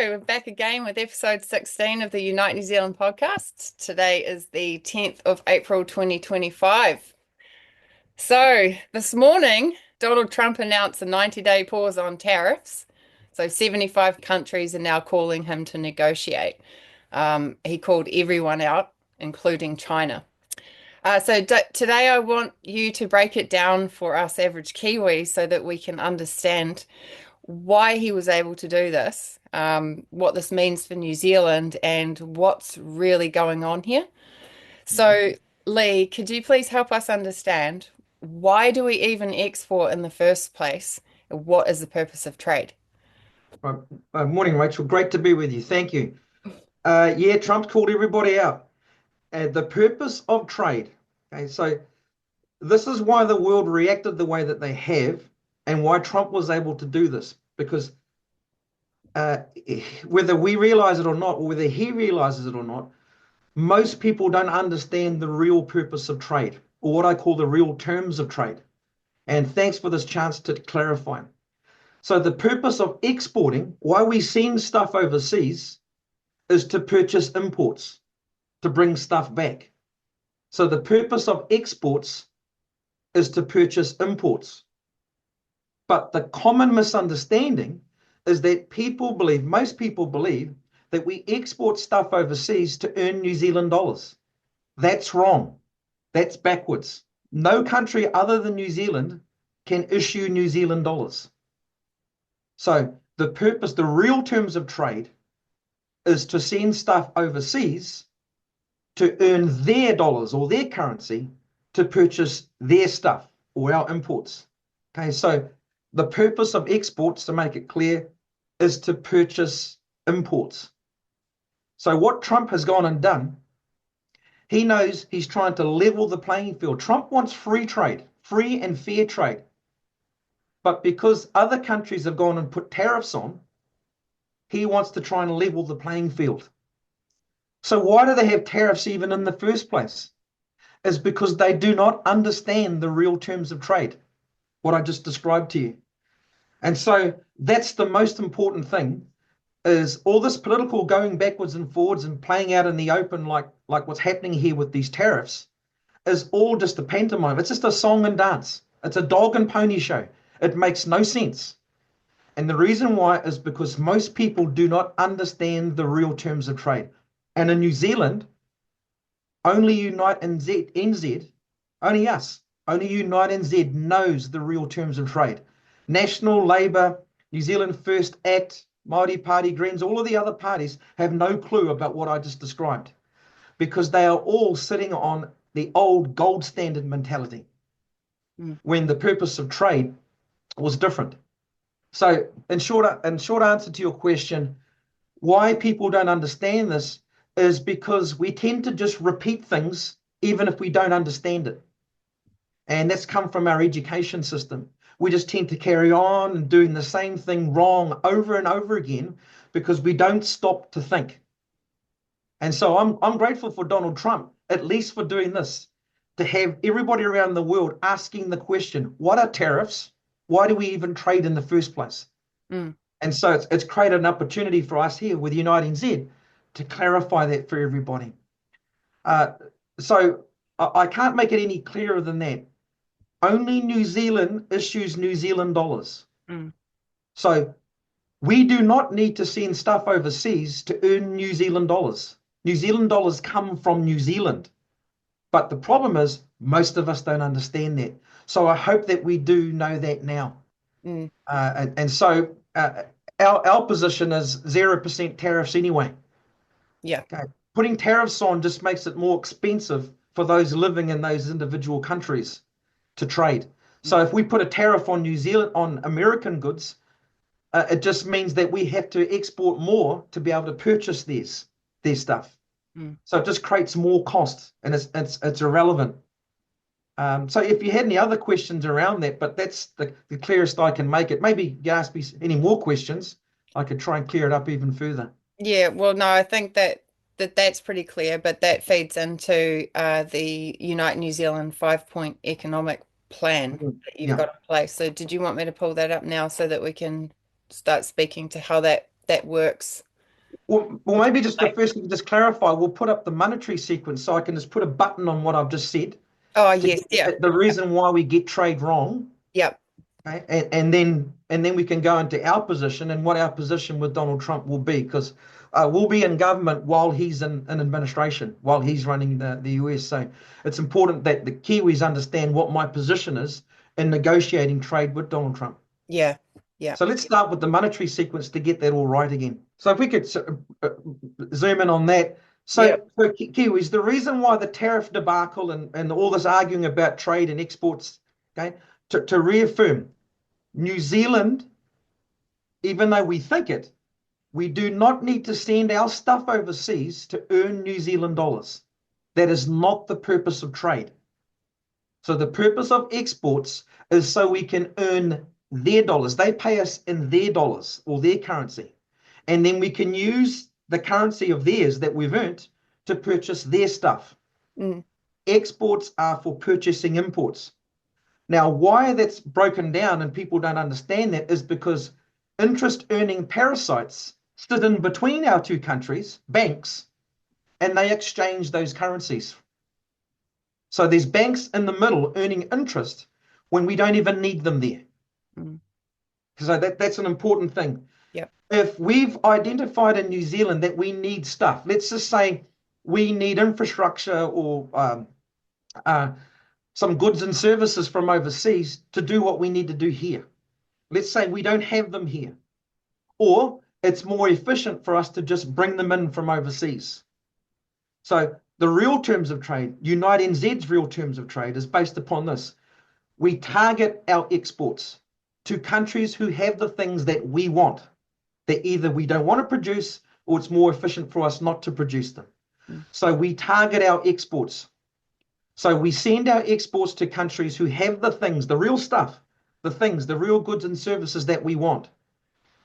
we're back again with episode 16 of the Unite New Zealand podcast. Today is the 10th of April 2025. So, this morning, Donald Trump announced a 90-day pause on tariffs. So, 75 countries are now calling him to negotiate. He called everyone out, including China. Today I want you to break it down for us average Kiwis so that we can understand why he was able to do this, what this means for New Zealand, and what's really going on here. So, Lee, could you please help us understand why do we even export in the first place? What is the purpose of trade? Right. Morning, Rachel. Great to be with you. Thank you. Yeah, Trump's called everybody out. The purpose of trade. Okay, so this is why the world reacted the way that they have, and why Trump was able to do this. Because uh, whether we realize it or not, or whether he realizes it or not, most people don't understand the real purpose of trade, or what I call the real terms of trade. And thanks for this chance to clarify. So the purpose of exporting, why we send stuff overseas, is to purchase imports, to bring stuff back. So the purpose of exports is to purchase imports. But the common misunderstanding is that most people believe that we export stuff overseas to earn New Zealand dollars. That's wrong. That's backwards. No country other than New Zealand can issue New Zealand dollars. So the real terms of trade is to send stuff overseas to earn their dollars or their currency to purchase their stuff or our imports. Okay, so the purpose of exports, to make it clear, is to purchase imports. So what Trump has gone and done, he knows he's trying to level the playing field. Trump wants free trade, free and fair trade. But because other countries have gone and put tariffs on, he wants to try and level the playing field. So why do they have tariffs even in the first place? Is because they do not understand the real terms of trade, what I just described to you. And so that's the most important thing, is all this political going backwards and forwards and playing out in the open like what's happening here with these tariffs is all just a pantomime. It's just a song and dance. It's a dog and pony show. It makes no sense. And the reason why is because most people do not understand the real terms of trade. And in New Zealand, only Unite NZ, only us, only Unite NZ knows the real terms of trade. National Labour, New Zealand First Act, Māori Party, Greens, all of the other parties have no clue about what I just described because they are all sitting on the old gold standard mentality when the purpose of trade was different. So in short answer to your question, why people don't understand this is because we tend to just repeat things even if we don't understand it. And that's come from our education system. We just tend to carry on and doing the same thing wrong over and over again because we don't stop to think. And so I'm grateful for Donald Trump, at least for doing this, to have everybody around the world asking the question, what are tariffs? Why do we even trade in the first place? And so it's created an opportunity for us here with Uniting Z to clarify that for everybody. So I can't make it any clearer than that. Only New Zealand issues New Zealand dollars. So we do not need to send stuff overseas to earn New Zealand dollars. New Zealand dollars come from New Zealand. But the problem is most of us don't understand that. So I hope that we do know that now. So our position is 0% tariffs anyway. Yeah. Okay. Putting tariffs on just makes it more expensive for those living in those individual countries to trade. So if we put a tariff on New Zealand, on American goods, it just means that we have to export more to be able to purchase their stuff. So it just creates more costs, and it's irrelevant. So if you had any other questions around that, but that's the clearest I can make it. Maybe you ask me any more questions, I could try and clear it up even further. Yeah, well, no, I think that's pretty clear, but that feeds into the Unite New Zealand 5-point economic plan that you've Yeah. got in place. So did you want me to pull that up now so that we can start speaking to how that works? Well, Which maybe would just the like, first thing, just clarify, we'll put up the monetary sequence so I can just put a button on what I've just said oh to yes, yeah, get the reason why we get trade wrong. yeah, Okay? And then we can go into our position and what our position with Donald Trump will be, because we'll be in government while he's in administration, while he's running the US. So it's important that the Kiwis understand what my position is in negotiating trade with Donald Trump. yeah, yeah, So let's start with the monetary sequence to get that all right again. So if we could zoom in on that. yeah. So Kiwis, the reason why the tariff debacle and all this arguing about trade and exports, okay, to reaffirm, New Zealand, even though we think it, we do not need to send our stuff overseas to earn New Zealand dollars. That is not the purpose of trade. So the purpose of exports is so we can earn their dollars. They pay us in their dollars or their currency. And then we can use the currency of theirs that we've earned to purchase their stuff. Mm, Exports are for purchasing imports. Now, why that's broken down and people don't understand that is because interest earning parasites sit in between our two countries, banks, and they exchange those currencies. So there's banks in the middle earning interest when we don't even need them there. mm, So that's an important thing. yep, If we've identified in New Zealand that we need stuff, let's just say we need infrastructure or uh, some goods and services from overseas to do what we need to do here. Let's say we don't have them here, or it's more efficient for us to just bring them in from overseas. So the real terms of trade, Unite NZ's real terms of trade is based upon this. We target our exports to countries who have the things that we want, that either we don't want to produce or it's more efficient for us not to produce them. mm, So we target our exports. So we send our exports to countries who have the things, the real stuff, the things, the real goods and services that we want.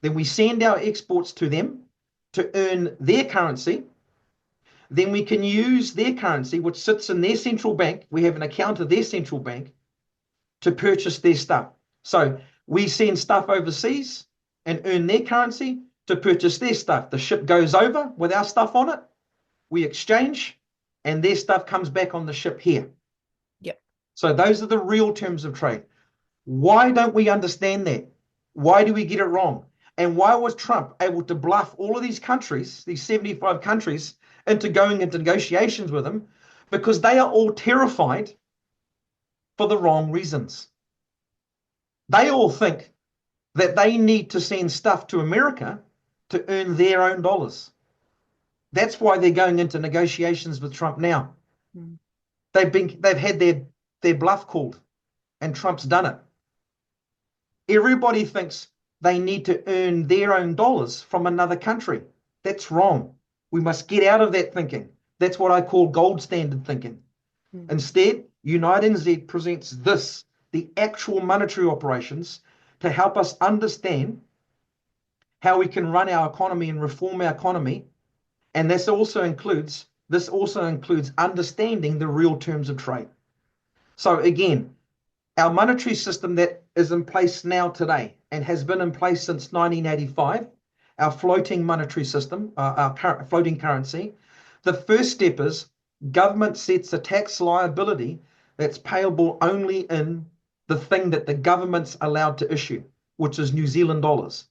Then we send our exports to them to earn their currency. Then we can use their currency, which sits in their central bank. We have an account of their central bank to purchase their stuff. So we send stuff overseas and earn their currency to purchase their stuff. The ship goes over with our stuff on it. We exchange and their stuff comes back on the ship here. yep. So those are the real terms of trade. Why don't we understand that? Why do we get it wrong? And why was Trump able to bluff all of these countries, these 75 countries, into going into negotiations with him? Because they are all terrified for the wrong reasons. They all think that they need to send stuff to America to earn their own dollars. That's why they're going into negotiations with Trump now. Mm, They've had their bluff called, and Trump's done it. Everybody thinks they need to earn their own dollars from another country. That's wrong. We must get out of that thinking. That's what I call gold standard thinking. mm, Instead, Unite NZ presents this, the actual monetary operations, to help us understand how we can run our economy and reform our economy. And this also includes understanding the real terms of trade. So again, our monetary system that is in place now today and has been in place since 1985, our floating monetary system, our floating currency, the first step is government sets a tax liability that's payable only in the thing that the government's allowed to issue, which is New Zealand dollars.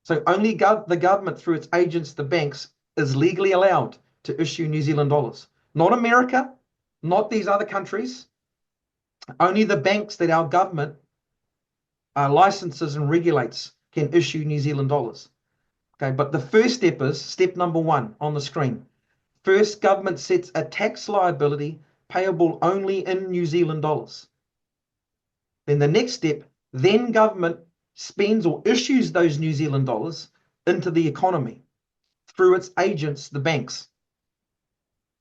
So only the government, through its agents, the banks, is legally allowed to issue New Zealand dollars. Not America, not these other countries. Only the banks that our government licenses and regulates can issue New Zealand dollars. Okay, but the first step is step number one on the screen. First, government sets a tax liability payable only in New Zealand dollars. Then the next step, then government spends or issues those New Zealand dollars into the economy through its agents, the banks.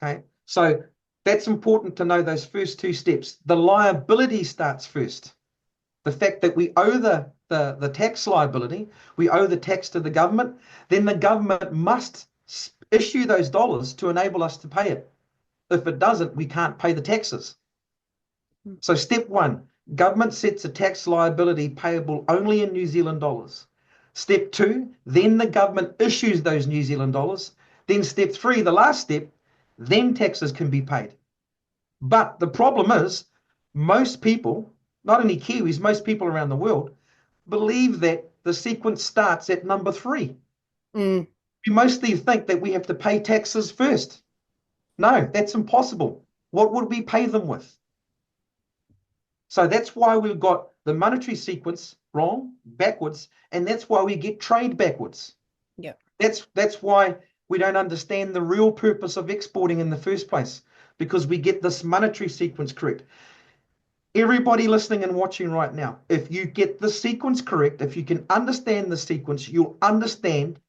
Okay, so that's important to know those first two steps. The liability starts first. The fact that we owe the tax liability, we owe the tax to the government, then the government must issue those dollars to enable us to pay it. If it doesn't, we can't pay the taxes. mm, So step one, government sets a tax liability payable only in New Zealand dollars. Step two, then the government issues those New Zealand dollars. Then step three, the last step, then taxes can be paid. But the problem is, most people, not only Kiwis, most people around the world, believe that the sequence starts at number three. Mm. We mostly think that we have to pay taxes first. No, that's impossible. What would we pay them with? So that's why we've got the monetary sequence wrong, backwards, and that's why we get trade backwards. Yeah. That's why we don't understand the real purpose of exporting in the first place, because we get this monetary sequence correct. Everybody listening and watching right now, if you get the sequence correct, if you can understand the sequence, you'll understand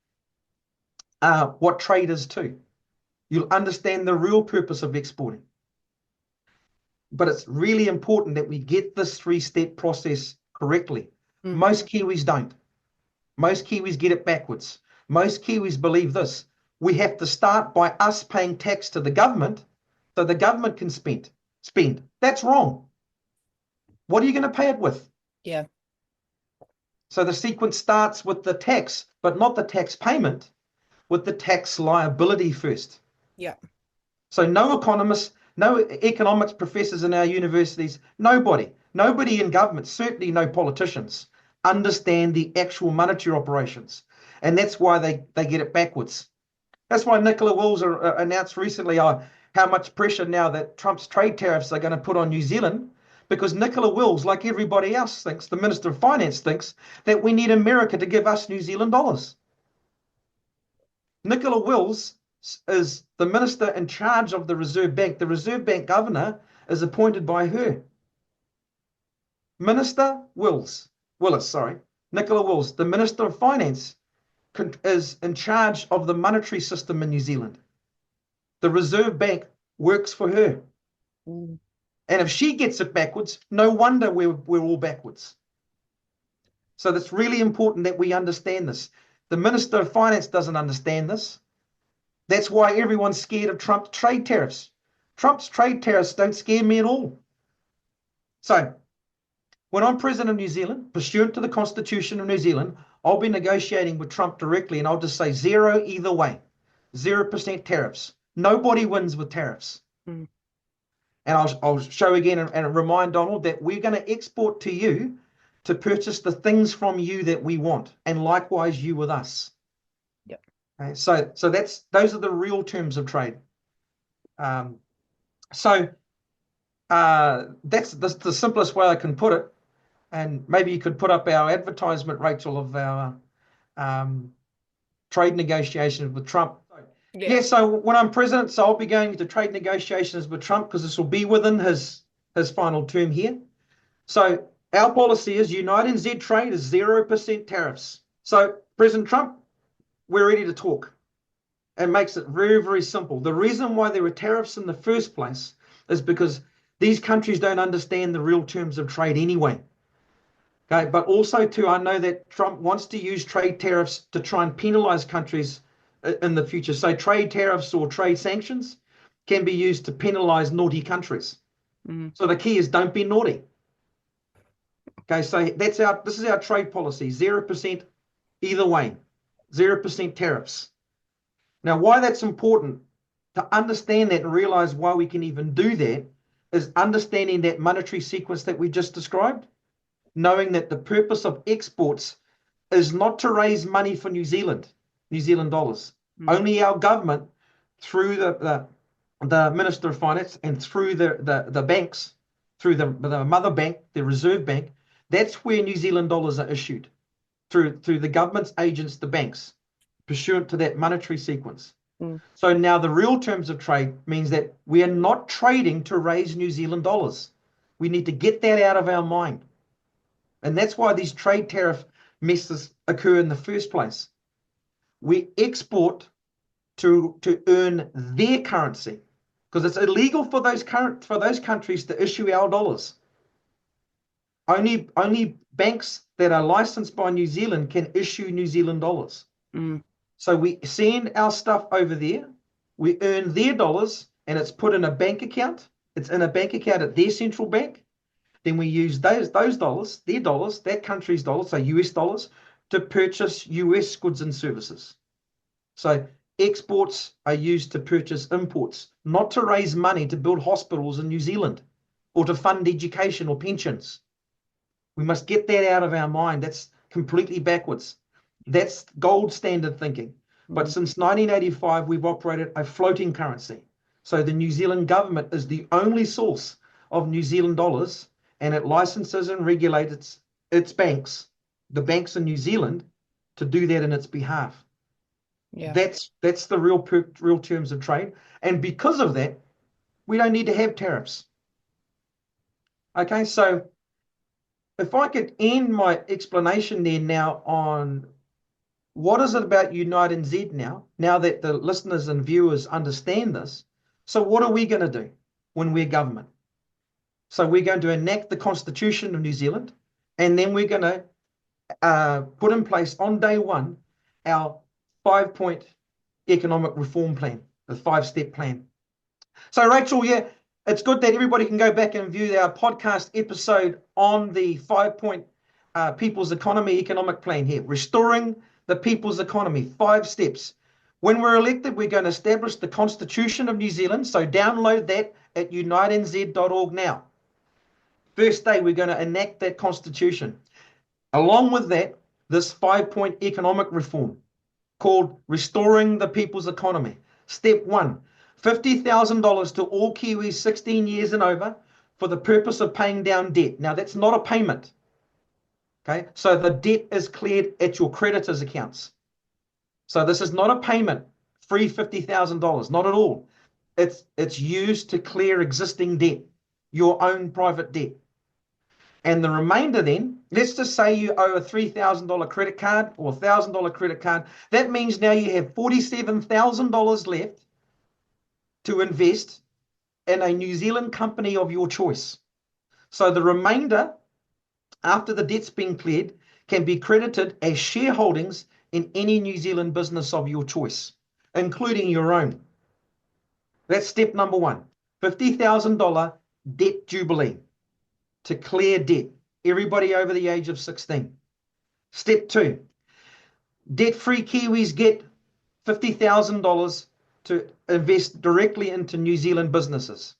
what trade is too. You'll understand the real purpose of exporting. But it's really important that we get this three-step process correctly. Mm. Most Kiwis don't. Most Kiwis get it backwards. Most Kiwis believe this. We have to start by us paying tax to the government so the government can spend. That's wrong. What are you going to pay it with? Yeah. So the sequence starts with the tax, but not the tax payment, with the tax liability first. Yeah. So no economists, no economics professors in our universities, nobody in government, certainly no politicians, understand the actual monetary operations. And that's why they get it backwards. That's why Nicola Wills announced recently how much pressure now that Trump's trade tariffs are going to put on New Zealand, because Nicola Wills, like everybody else thinks, the Minister of Finance thinks, that we need America to give us New Zealand dollars. Nicola Wills is the minister in charge of the Reserve Bank. The Reserve Bank governor is appointed by her. Minister Willis, Nicola Wills, the Minister of Finance, is in charge of the monetary system in New Zealand. The Reserve Bank works for her. Mm. And if she gets it backwards, no wonder we're all backwards. So that's really important that we understand this. The Minister of Finance doesn't understand this. That's why everyone's scared of Trump's trade tariffs. Trump's trade tariffs don't scare me at all. So when I'm president of New Zealand, pursuant to the Constitution of New Zealand, I'll be negotiating with Trump directly, and I'll just say zero either way, 0% tariffs. Nobody wins with tariffs. Mm. And I'll show again and remind Donald that we're going to export to you to purchase the things from you that we want, and likewise you with us. Yep. Okay, so those are the real terms of trade. So that's the simplest way I can put it. And maybe you could put up our advertisement, Rachel, of our trade negotiations with Trump. Yeah, so when I'm president, so I'll be going into trade negotiations with Trump, because this will be within his final term here. So our policy is United NZ trade is 0% tariffs. So President Trump, we're ready to talk. It makes it very, very simple. The reason why there were tariffs in the first place is because these countries don't understand the real terms of trade anyway. Okay, but also too, I know that Trump wants to use trade tariffs to try and penalize countries in the future. So trade tariffs or trade sanctions can be used to penalize naughty countries. Mm. So the key is don't be naughty. Okay, so this is our trade policy, 0% either way, 0% tariffs. Now, why that's important to understand that and realize why we can even do that is understanding that monetary sequence that we just described, knowing that the purpose of exports is not to raise money for New Zealand dollars. Mm. Only our government, through the Minister of Finance and through the banks, through the mother bank, the Reserve Bank, that's where New Zealand dollars are issued, through the government's agents, the banks, pursuant to that monetary sequence. Mm. So now the real terms of trade means that we are not trading to raise New Zealand dollars. We need to get that out of our mind. And that's why these trade tariff messes occur in the first place. We export to earn their currency, because it's illegal for those countries to issue our dollars. Only banks that are licensed by New Zealand can issue New Zealand dollars. Mm. So we send our stuff over there, we earn their dollars, and it's put in a bank account. It's in a bank account at their central bank. Then we use those dollars, their dollars, that country's dollars, so US dollars, to purchase US goods and services. So exports are used to purchase imports, not to raise money to build hospitals in New Zealand or to fund education or pensions. We must get that out of our mind. That's completely backwards. That's gold standard thinking. But Mm. since 1985, we've operated a floating currency. So the New Zealand government is the only source of New Zealand dollars, and it licenses and regulates its banks, the banks in New Zealand, to do that in its behalf. Yeah. That's the real terms of trade. And because of that, we don't need to have tariffs. Okay, so if I could end my explanation there now on what is it about Unite NZ now that the listeners and viewers understand this. So what are we going to do when we're government? So we're going to enact the Constitution of New Zealand, and then we're going to put in place on day one our 5-point economic reform plan, the 5-step plan. So Rachel, yeah, it's good that everybody can go back and view our podcast episode on the 5-point people's economy economic plan here, restoring the people's economy, 5 steps. When we're elected, we're going to establish the Constitution of New Zealand. So download that at unitenz.org now. First day, we're going to enact that Constitution. Along with that, this 5-point economic reform called Restoring the People's Economy. Step 1, $50,000 to all Kiwis 16 years and over for the purpose of paying down debt. Now, that's not a payment. Okay, so the debt is cleared at your creditors' accounts. So this is not a payment, free $50,000, not at all. It's used to clear existing debt, your own private debt. And the remainder then, let's just say you owe a $3,000 credit card or a $1,000 credit card. That means now you have $47,000 left to invest in a New Zealand company of your choice. So the remainder, after the debt's been cleared, can be credited as shareholdings in any New Zealand business of your choice, including your own. That's step number 1, $50,000 debt jubilee to clear debt, everybody over the age of 16. Step 2, debt-free Kiwis get $50,000 to invest directly into New Zealand businesses.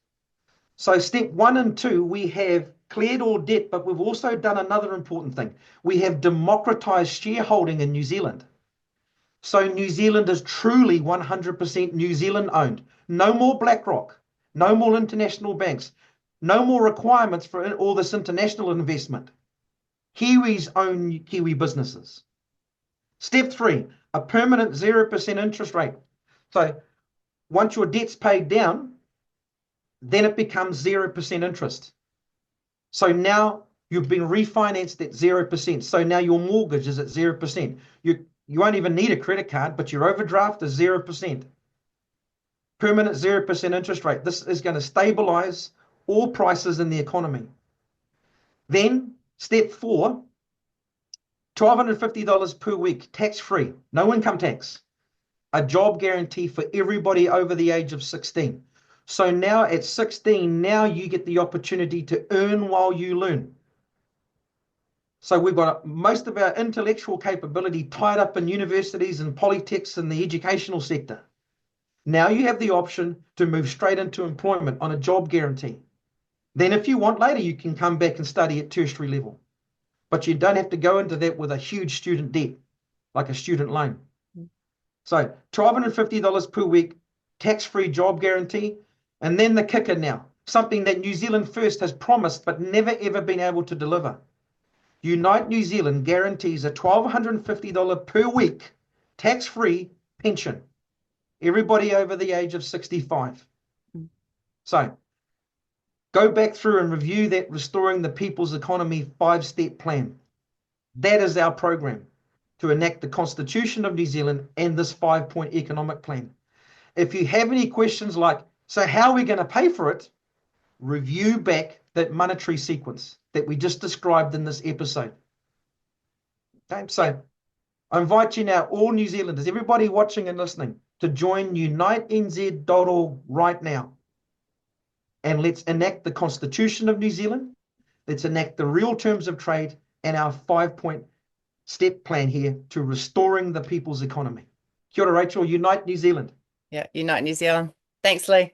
So step 1 and 2, we have cleared all debt, but we've also done another important thing. We have democratized shareholding in New Zealand. So New Zealand is truly 100% New Zealand owned. No more BlackRock, no more international banks, no more requirements for all this international investment. Kiwis own Kiwi businesses. Step 3, a permanent 0% interest rate. So once your debt's paid down, then it becomes 0% interest. So now you've been refinanced at 0%. So now your mortgage is at 0%. You won't even need a credit card, but your overdraft is 0%. Permanent 0% interest rate. This is going to stabilize all prices in the economy. Then step 4, $1,250 per week, tax-free, no income tax. A job guarantee for everybody over the age of 16. So now at 16, now you get the opportunity to earn while you learn. So we've got most of our intellectual capability tied up in universities and polytechs and the educational sector. Now you have the option to move straight into employment on a job guarantee. Then if you want later, you can come back and study at tertiary level. But you don't have to go into that with a huge student debt, like a student loan. So $1,250 per week, tax-free job guarantee. And then the kicker now, something that New Zealand First has promised but never ever been able to deliver. Unite New Zealand guarantees a $1,250 per week tax-free pension. Everybody over the age of 65. So go back through and review that Restoring the People's Economy 5-step plan. That is our program to enact the Constitution of New Zealand and this 5-point economic plan. If you have any questions like, so how are we going to pay for it? Review back that monetary sequence that we just described in this episode. Okay, so I invite you now, all New Zealanders, everybody watching and listening, to join unitenz.org right now. And let's enact the Constitution of New Zealand. Let's enact the real terms of trade and our 5-point step plan here to restoring the people's economy. Kia ora, Rachel. Unite New Zealand. Yeah, Unite New Zealand. Thanks, Lee.